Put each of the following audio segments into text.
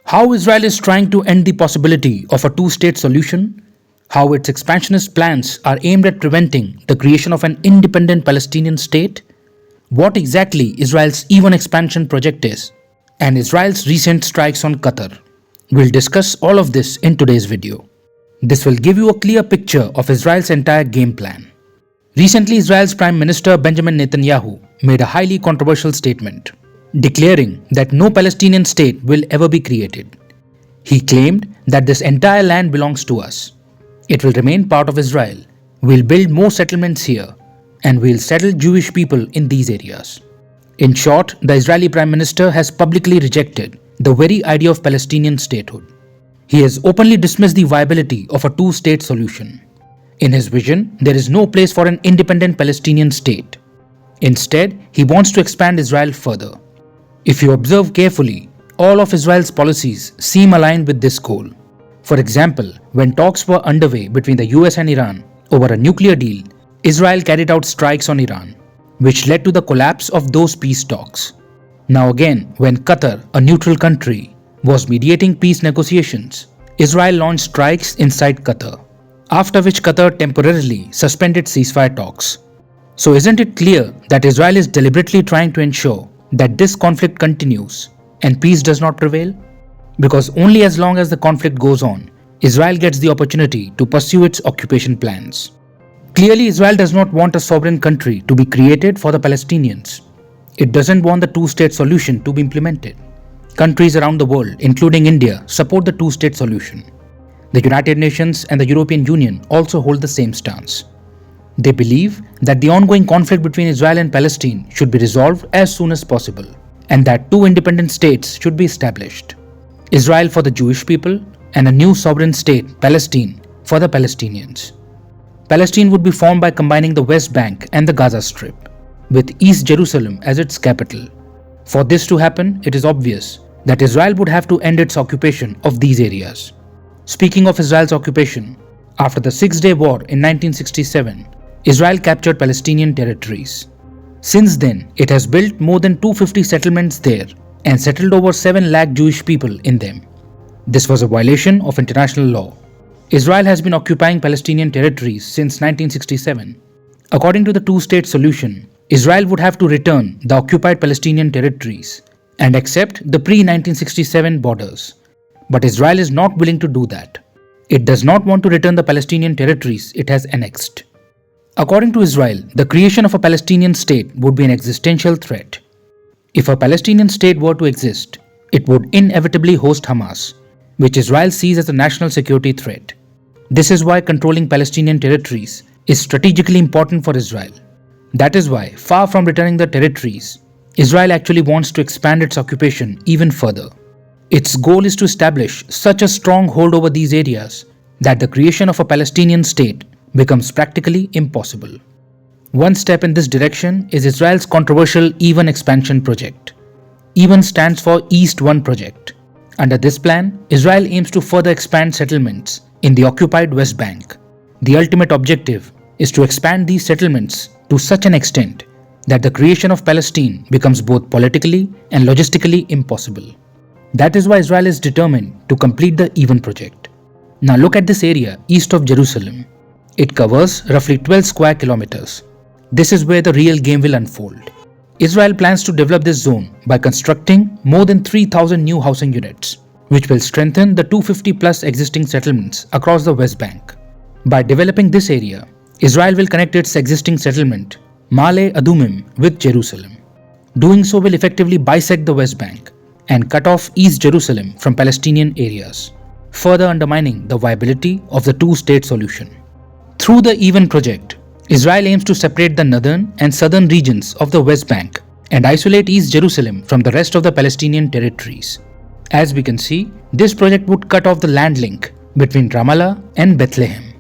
How Israel is trying to end the possibility of a two-state solution, how its expansionist plans are aimed at preventing the creation of an independent Palestinian state, what exactly Israel's even expansion project is, and Israel's recent strikes on Qatar. We'll discuss all of this in today's video. This will give you a clear picture of Israel's entire game plan. Recently, Israel's Prime Minister Benjamin Netanyahu made a highly controversial statement, declaring that no Palestinian state will ever be created. He claimed that this entire land belongs to us. It will remain part of Israel. We'll build more settlements here, and we'll settle Jewish people in these areas. In short, the Israeli Prime Minister has publicly rejected the very idea of Palestinian statehood. He has openly dismissed the viability of a two-state solution. In his vision, there is no place for an independent Palestinian state. Instead, he wants to expand Israel further. If you observe carefully, all of Israel's policies seem aligned with this goal. For example, when talks were underway between the US and Iran over a nuclear deal, Israel carried out strikes on Iran, which led to the collapse of those peace talks. Now again, when Qatar, a neutral country, was mediating peace negotiations, Israel launched strikes inside Qatar, after which Qatar temporarily suspended ceasefire talks. So isn't it clear that Israel is deliberately trying to ensure that this conflict continues and peace does not prevail? Because only as long as the conflict goes on, Israel gets the opportunity to pursue its occupation plans. Clearly, Israel does not want a sovereign country to be created for the Palestinians. It doesn't want the two-state solution to be implemented. Countries around the world, including India, support the two-state solution. The United Nations and the European Union also hold the same stance. They believe that the ongoing conflict between Israel and Palestine should be resolved as soon as possible, and that two independent states should be established. Israel for the Jewish people and a new sovereign state, Palestine, for the Palestinians. Palestine would be formed by combining the West Bank and the Gaza Strip, with East Jerusalem as its capital. For this to happen, it is obvious that Israel would have to end its occupation of these areas. Speaking of Israel's occupation, after the Six-Day War in 1967, Israel captured Palestinian territories. Since then, it has built more than 250 settlements there and settled over 7 lakh Jewish people in them. This was a violation of international law. Israel has been occupying Palestinian territories since 1967. According to the two-state solution, Israel would have to return the occupied Palestinian territories and accept the pre-1967 borders. But Israel is not willing to do that. It does not want to return the Palestinian territories it has annexed. According to Israel, the creation of a Palestinian state would be an existential threat. If a Palestinian state were to exist, it would inevitably host Hamas, which Israel sees as a national security threat. This is why controlling Palestinian territories is strategically important for Israel. That is why, far from returning the territories, Israel actually wants to expand its occupation even further. Its goal is to establish such a strong hold over these areas that the creation of a Palestinian state becomes practically impossible. One step in this direction is Israel's controversial EVEN expansion project. EVEN stands for East One Project. Under this plan, Israel aims to further expand settlements in the occupied West Bank. The ultimate objective is to expand these settlements to such an extent that the creation of Palestine becomes both politically and logistically impossible. That is why Israel is determined to complete the EVEN project. Now look at this area east of Jerusalem. It covers roughly 12 square kilometers. This is where the real game will unfold. Israel plans to develop this zone by constructing more than 3,000 new housing units, which will strengthen the 250 plus existing settlements across the West Bank. By developing this area, Israel will connect its existing settlement, Ma'ale Adumim, with Jerusalem. Doing so will effectively bisect the West Bank and cut off East Jerusalem from Palestinian areas, further undermining the viability of the two-state solution. Through the EVEN project, Israel aims to separate the northern and southern regions of the West Bank and isolate East Jerusalem from the rest of the Palestinian territories. As we can see, this project would cut off the land link between Ramallah and Bethlehem.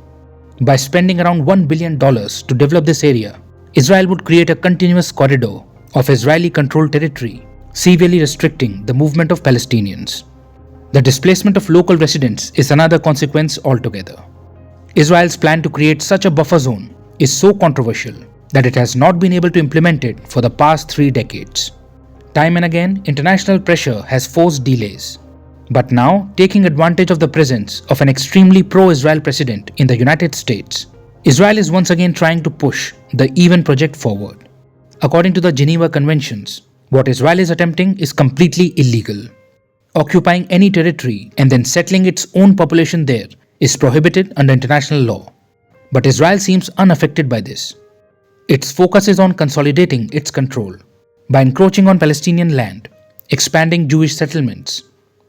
By spending around $1 billion to develop this area, Israel would create a continuous corridor of Israeli-controlled territory, severely restricting the movement of Palestinians. The displacement of local residents is another consequence altogether. Israel's plan to create such a buffer zone is so controversial that it has not been able to implement it for the past 3 decades. Time and again, international pressure has forced delays. But now, taking advantage of the presence of an extremely pro-Israel president in the United States, Israel is once again trying to push the even project forward. According to the Geneva Conventions, what Israel is attempting is completely illegal. Occupying any territory and then settling its own population there is prohibited under international law. But Israel seems unaffected by this. Its focus is on consolidating its control by encroaching on Palestinian land, expanding Jewish settlements,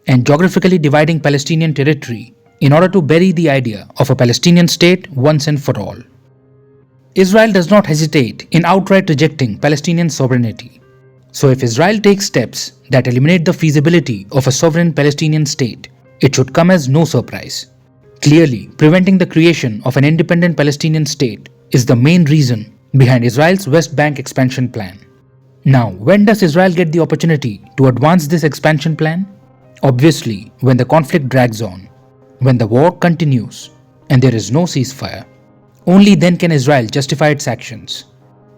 and geographically dividing Palestinian territory in order to bury the idea of a Palestinian state once and for all. Israel does not hesitate in outright rejecting Palestinian sovereignty. So if Israel takes steps that eliminate the feasibility of a sovereign Palestinian state, it should come as no surprise. Clearly, preventing the creation of an independent Palestinian state is the main reason behind Israel's West Bank expansion plan. Now, when does Israel get the opportunity to advance this expansion plan? Obviously, when the conflict drags on, when the war continues, and there is no ceasefire. Only then can Israel justify its actions.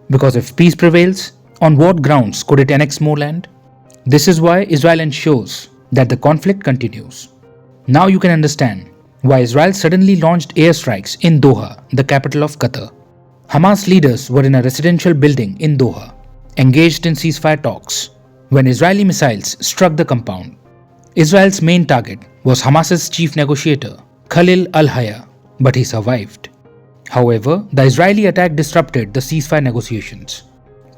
Because if peace prevails, on what grounds could it annex more land? This is why Israel ensures that the conflict continues. Now you can understand why Israel suddenly launched airstrikes in Doha, the capital of Qatar. Hamas leaders were in a residential building in Doha, engaged in ceasefire talks, when Israeli missiles struck the compound. Israel's main target was Hamas's chief negotiator, Khalil al-Hayya, but he survived. However, the Israeli attack disrupted the ceasefire negotiations.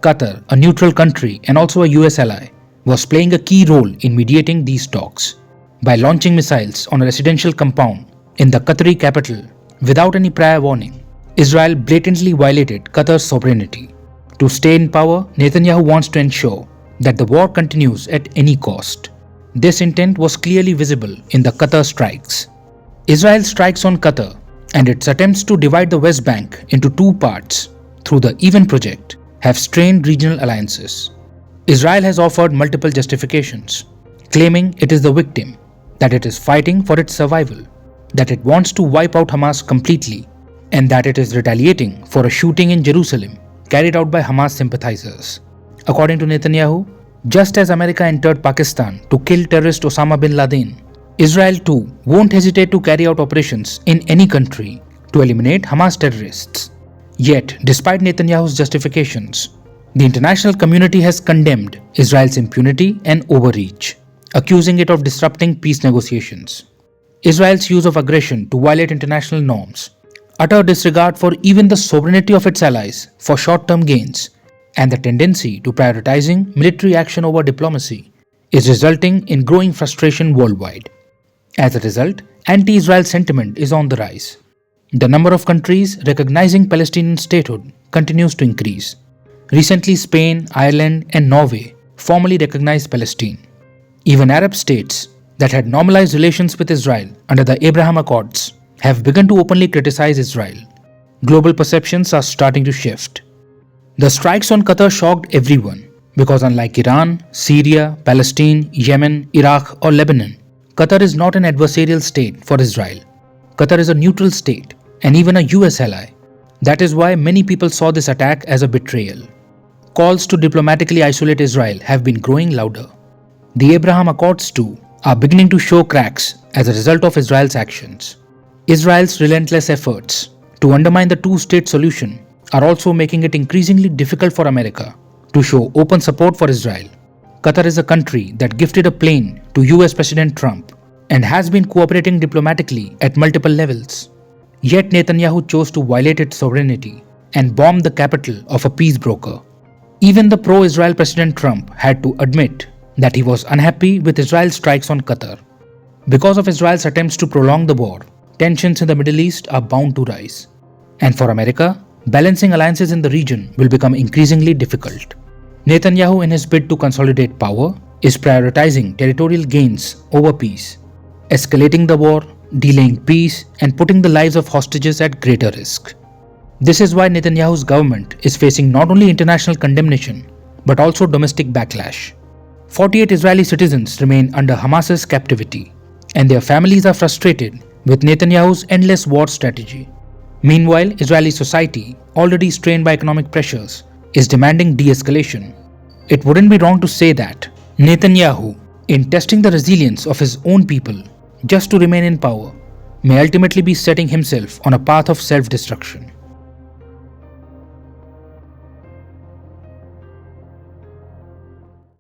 Qatar, a neutral country and also a US ally, was playing a key role in mediating these talks by launching missiles on a residential compound in the Qatari capital without any prior warning. Israel blatantly violated Qatar's sovereignty. To stay in power, Netanyahu wants to ensure that the war continues at any cost. This intent was clearly visible in the Qatar strikes. Israel's strikes on Qatar and its attempts to divide the West Bank into two parts through the Even project have strained regional alliances. Israel has offered multiple justifications, claiming it is the victim, that it is fighting for its survival, that it wants to wipe out Hamas completely, and that it is retaliating for a shooting in Jerusalem carried out by Hamas sympathizers. According to Netanyahu, just as America entered Pakistan to kill terrorist Osama bin Laden, Israel too won't hesitate to carry out operations in any country to eliminate Hamas terrorists. Yet, despite Netanyahu's justifications, the international community has condemned Israel's impunity and overreach, accusing it of disrupting peace negotiations. Israel's use of aggression to violate international norms, utter disregard for even the sovereignty of its allies for short-term gains, and the tendency to prioritizing military action over diplomacy is resulting in growing frustration worldwide. As a result, anti-Israel sentiment is on the rise. The number of countries recognizing Palestinian statehood continues to increase. Recently, Spain, Ireland, and Norway formally recognized Palestine. Even Arab states that had normalized relations with Israel under the Abraham Accords have begun to openly criticize Israel. Global perceptions are starting to shift. The strikes on Qatar shocked everyone because unlike Iran, Syria, Palestine, Yemen, Iraq, or Lebanon, Qatar is not an adversarial state for Israel. Qatar is a neutral state and even a US ally. That is why many people saw this attack as a betrayal. Calls to diplomatically isolate Israel have been growing louder. The Abraham Accords too are beginning to show cracks as a result of Israel's actions. Israel's relentless efforts to undermine the two-state solution are also making it increasingly difficult for America to show open support for Israel. Qatar is a country that gifted a plane to US President Trump and has been cooperating diplomatically at multiple levels. Yet Netanyahu chose to violate its sovereignty and bomb the capital of a peace broker. Even the pro-Israel President Trump had to admit that he was unhappy with Israel's strikes on Qatar. Because of Israel's attempts to prolong the war, tensions in the Middle East are bound to rise. And for America, balancing alliances in the region will become increasingly difficult. Netanyahu, in his bid to consolidate power, is prioritizing territorial gains over peace, escalating the war, delaying peace, and putting the lives of hostages at greater risk. This is why Netanyahu's government is facing not only international condemnation, but also domestic backlash. 48 Israeli citizens remain under Hamas's captivity, and their families are frustrated with Netanyahu's endless war strategy. Meanwhile, Israeli society, already strained by economic pressures, is demanding de-escalation. It wouldn't be wrong to say that Netanyahu in testing the resilience of his own people just to remain in power, may ultimately be setting himself on a path of self destruction.